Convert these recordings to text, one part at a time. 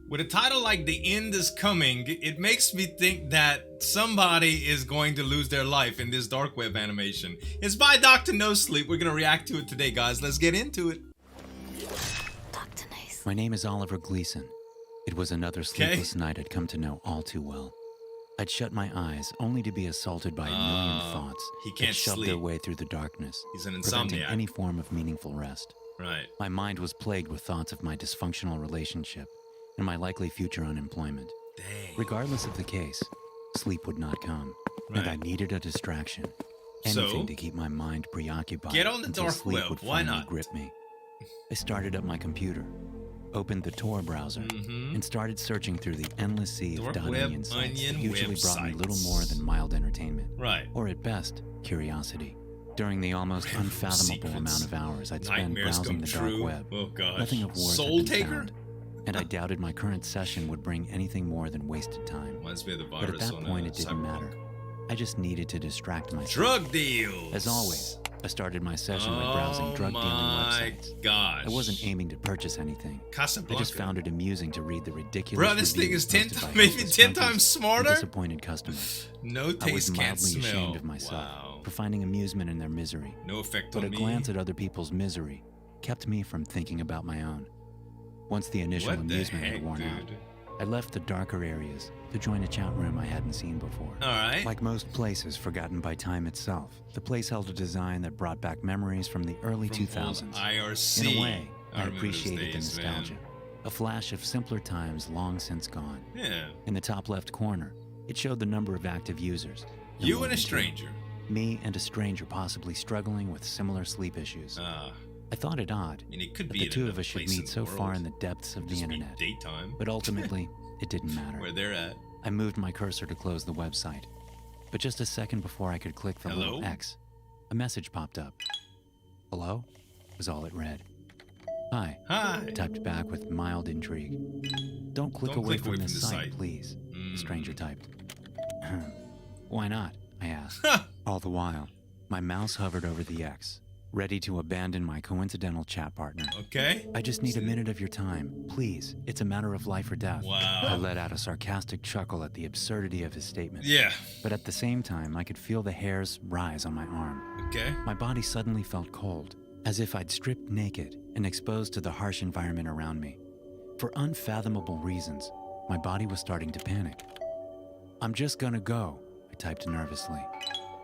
With a title like The End is Coming, it makes me think that somebody is going to lose their life in this dark web animation. It's by Dr NoSleep. We're going to react to it today, guys. Let's get into it. Dr. NoSleep. My name is Oliver Gleason. It was another sleepless night I'd come to know all too well. I'd shut my eyes only to be assaulted by a million thoughts he can't that shoved sleep. their way through the darkness, He's an preventing insomniac. any form of meaningful rest. Right. My mind was plagued with thoughts of my dysfunctional relationship and my likely future unemployment. Dang. Regardless of the case, sleep would not come, and I needed a distraction. Anything So? to keep my mind preoccupied Get on the until dark sleep web. would Why finally not? grip me. I started up my computer, opened the Tor browser, and started searching through the endless sea Dark of web, .onion sites that onion usually brought me little more websites. than mild entertainment, Right. or at best, curiosity. During the almost unfathomable Secrets. amount of hours I'd spent Nightmares browsing come the true. dark web, Oh gosh. nothing of worth Soul had been Taker? found, and I doubted my current session would bring anything more than wasted time. Reminds me of the But at virus that on point, it didn't Cyberpunk. matter. I just needed to distract myself. Drug deals. As always, I started my session by browsing drug dealing websites. Gosh. I wasn't aiming to purchase anything. I Casablanca. just found it amusing to read the ridiculous Bro, this thing reviews is 10 posted by maybe hopeless 10 junkies times and smarter? disappointed customers. No I was taste, can't mildly smell. ashamed of myself Wow. for finding amusement in their misery. No effect But on a me. glance at other people's misery kept me from thinking about my own. Once the initial What the amusement heck, had worn out, dude? I left the darker areas to join a chat room I hadn't seen before. Alright. Like most places forgotten by time itself, the place held a design that brought back memories from the early From 2000s. IRC. In a way, I remember those appreciated the days, man. nostalgia. A flash of simpler times long since gone. Yeah. In the top left corner, it showed the number of active users. You more and a than two. stranger. Me and a stranger possibly struggling with similar sleep issues. I thought it odd I mean, it could that be the in two of another us should place in meet the so world. far in the depths of the Just be internet. daytime. But ultimately, it didn't matter. Where they're at. I moved my cursor to close the website. But just a second before I could click the Hello? little X, a message popped up. Hello? Was all it read. Hi. Hi. I typed back with mild intrigue. Don't click away from this site, please, the stranger typed. Why not? I asked. All the while, my mouse hovered over the X, ready to abandon my coincidental chat partner. Okay. I just need a minute of your time, please. It's a matter of life or death. Wow. I let out a sarcastic chuckle at the absurdity of his statement. Yeah. But at the same time, I could feel the hairs rise on my arm. Okay. My body suddenly felt cold, as if I'd stripped naked and exposed to the harsh environment around me. For unfathomable reasons, my body was starting to panic. I'm just gonna go, I typed nervously.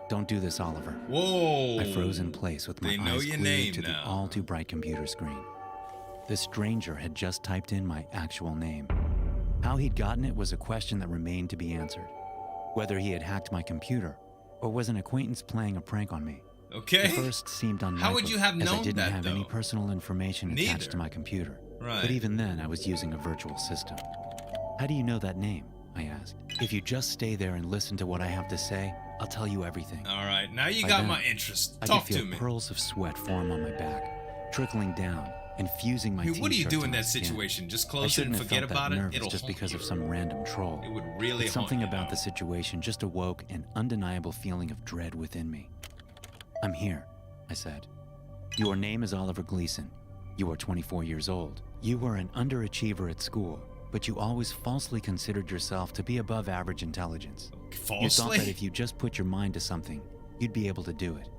Don't do this, Oliver. Whoa. I froze in place with my They know eyes your glued name to the now. all-too-bright computer screen. The stranger had just typed in my actual name. How he'd gotten it was a question that remained to be answered. Whether he had hacked my computer, or was an acquaintance playing a prank on me. Okay. The first seemed unlikely, How would you have as I known didn't that, have any though? personal information attached Neither. to my computer. Right. But even then, I was using a virtual system. How do you know that name? I asked. If you just stay there and listen to what I have to say, I'll tell you everything. All right. Now you By got then, my interest. I Talk could to feel me. pearls of sweat form on my back, trickling down and fusing my I mean, what do you t-shirt do to in my that skin. situation? Just I close it shouldn't and have forget felt about that it? nervous It'll just haunt because you. of some random troll. It would really But something haunt you, about the though. situation just awoke an undeniable feeling of dread within me. I'm here, I said. Your name is Oliver Gleason. You are 24 years old. You were an underachiever at school, but you always falsely considered yourself to be above average intelligence. Falsely? You thought that if you just put your mind to something, you'd be able to do it.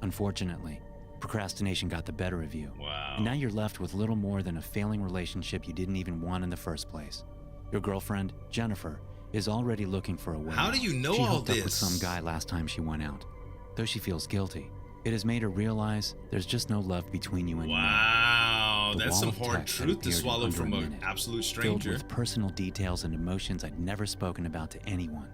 Unfortunately, procrastination got the better of you. Wow. And now you're left with little more than a failing relationship you didn't even want in the first place. Your girlfriend, Jennifer, is already looking for a way. How do you know she all hooked up with this? some guy last time she went out. Though she feels guilty, it has made her realize there's just no love between you anymore. Wow. The That's wall some of hard text had truth to appeared in swallow under from a an minute, absolute Filled stranger. with personal details and emotions I'd never spoken about to anyone.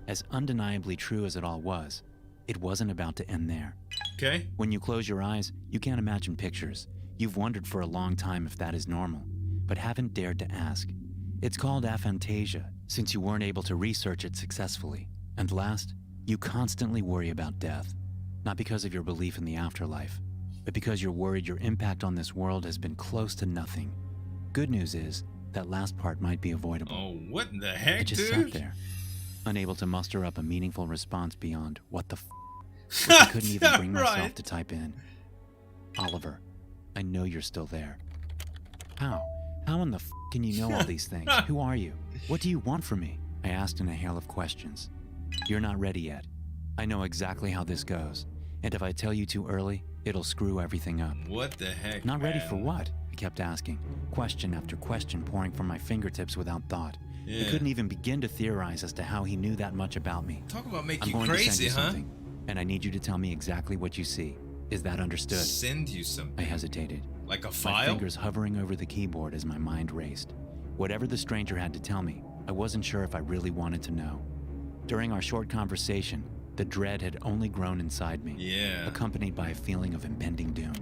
As undeniably true as it all was, it wasn't about to end there. Okay. When you close your eyes, you can't imagine pictures. You've wondered for a long time if that is normal, but haven't dared to ask. It's called aphantasia, since you weren't able to research it successfully. And last, you constantly worry about death. Not because of your belief in the afterlife, but because you're worried your impact on this world has been close to nothing. Good news is, that last part might be avoidable. Oh, what in the I heck, just dude? sat there, unable to muster up a meaningful response beyond what the which I couldn't even bring myself Right. to type in. Oliver, I know you're still there. How? How in the can you know all these things? Who are you? What do you want from me? I asked in a hail of questions. You're not ready yet. I know exactly how this goes. And if I tell you too early, it'll screw everything up. What the heck, Not ready man? for what? I kept asking, question after question pouring from my fingertips without thought. Yeah. I couldn't even begin to theorize as to how he knew that much about me. Talk about make I'm you going to send crazy, you huh? something, and I need you to tell me exactly what you see. Is that understood? Send you something. I hesitated. Like a My file? fingers hovering over the keyboard as my mind raced. Whatever the stranger had to tell me, I wasn't sure if I really wanted to know. During our short conversation, the dread had only grown inside me, Yeah. accompanied by a feeling of impending doom.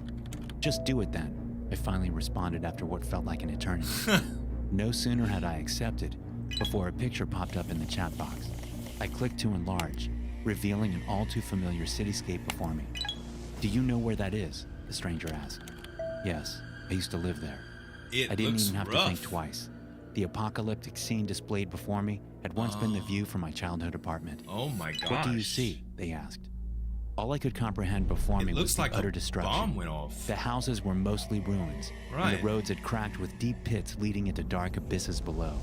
Just do it then, I finally responded after what felt like an eternity. No sooner had I accepted before a picture popped up in the chat box. I clicked to enlarge, revealing an all too familiar cityscape before me. Do you know where that is? The stranger asked. Yes, I used to live there. It I didn't looks even have rough. to think twice. The apocalyptic scene displayed before me had once been the view from my childhood apartment. Oh my gosh. What do you see? They asked. All I could comprehend before me It was looks the like utter a destruction. bomb went off. The houses were mostly ruins, and Right. the roads had cracked with deep pits leading into dark abysses below.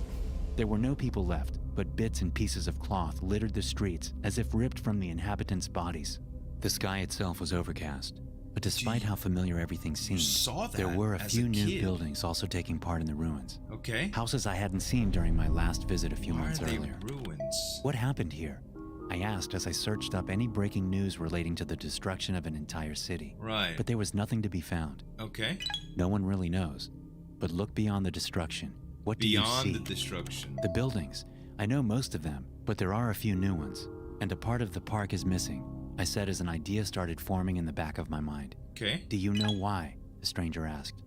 There were no people left, but bits and pieces of cloth littered the streets as if ripped from the inhabitants' bodies. The sky itself was overcast, but despite how familiar everything seemed, saw there that were a as few a new kid. buildings also taking part in the ruins. Okay. Houses I hadn't seen during my last visit a few Why months are they earlier. ruins? What happened here? I asked as I searched up any breaking news relating to the destruction of an entire city. Right. But there was nothing to be found. Okay. No one really knows. But look beyond the destruction. What do you Beyond see? the destruction. The buildings. I know most of them, but there are a few new ones. And a part of the park is missing, I said as an idea started forming in the back of my mind. Okay. Do you know why? The stranger asked.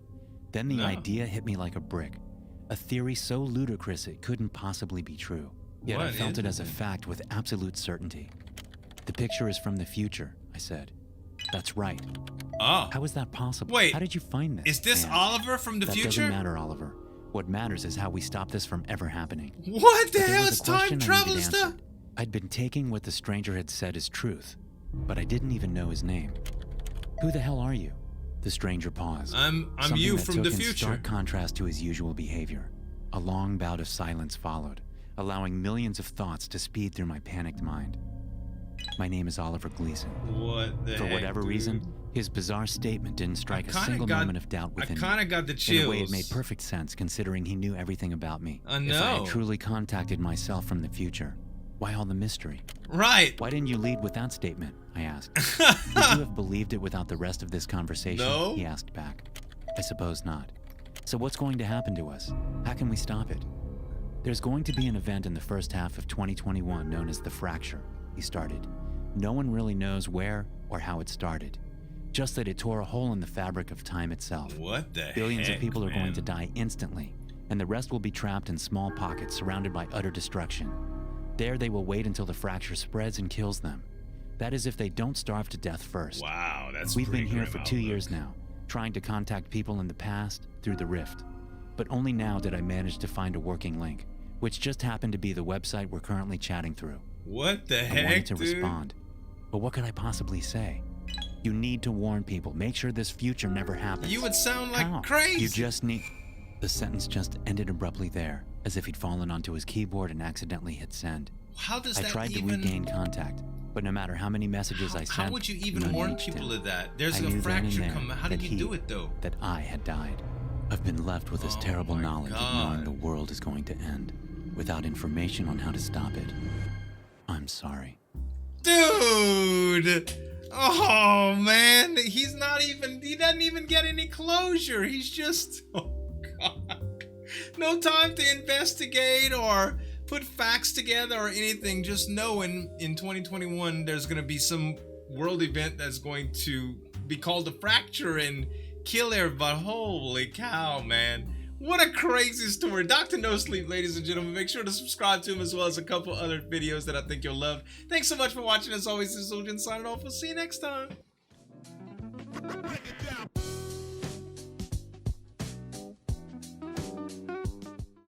Then the No. idea hit me like a brick. A theory so ludicrous it couldn't possibly be true. Yet I What felt is it as a it? fact with absolute certainty. The picture is from the future, I said. That's right. Oh. How is that possible? Wait, How did you find this? Is this I asked. Oliver from the That future? doesn't matter, Oliver. What matters is how we stop this from ever happening. What the But there hell was is a time question I travel needed stuff? answered. I'd been taking what the stranger had said as truth, but I didn't even know his name. Who the hell are you? The stranger paused. I'm Something you that from took the in future. stark contrast to his usual behavior. A long bout of silence followed, allowing millions of thoughts to speed through my panicked mind. My name is Oliver Gleason. What the For heck, whatever dude? reason, his bizarre statement didn't strike a kinda single got- moment of doubt I within kind me. of got the In chills. a way, it made perfect sense considering he knew everything about me. I If I had know. truly contacted myself from the future, why all the mystery? Right. Why didn't you lead with that statement? I asked. Would you have believed it without the rest of this conversation? No. He asked back. I suppose not. So what's going to happen to us? How can we stop it? There's going to be an event in the first half of 2021 known as the Fracture, he started. No one really knows where or how it started. Just that it tore a hole in the fabric of time itself. What the Billions heck, of people are going man? to die instantly, and the rest will be trapped in small pockets surrounded by utter destruction. There they will wait until the fracture spreads and kills them. That is if they don't starve to death first. Wow, that's We've been pretty here grim for 2 outlook. years now, trying to contact people in the past through the rift. But only now did I manage to find a working link, which just happened to be the website we're currently chatting through. What the I heck, wanted to dude? respond, but what could I possibly say? You need to warn people, make sure this future never happens. You would sound like How? crazy. You just need... The sentence just ended abruptly there, as if he'd fallen onto his keyboard and accidentally hit send. How does I that tried even... to regain contact, but no matter how many messages I sent, How would you even none warn reached people him. of that? There's I a knew then and fracture there coming. How did that you he- do it, though? that I had died. I've been left with this Oh terrible my knowledge of knowing God. the world is going to end, without information on how to stop it. I'm sorry. Dude! Oh, man. He doesn't even get any closure. He's just... Oh, God. No time to investigate or put facts together or anything. Just knowing in 2021 there's going to be some world event that's going to be called a fracture and kill everybody. Holy cow, man. What a crazy story. Dr. NoSleep, ladies and gentlemen. Make sure to subscribe to him as well as a couple other videos that I think you'll love. Thanks so much for watching. As always, this is Zueljin signing off. We'll see you next time. Break it down.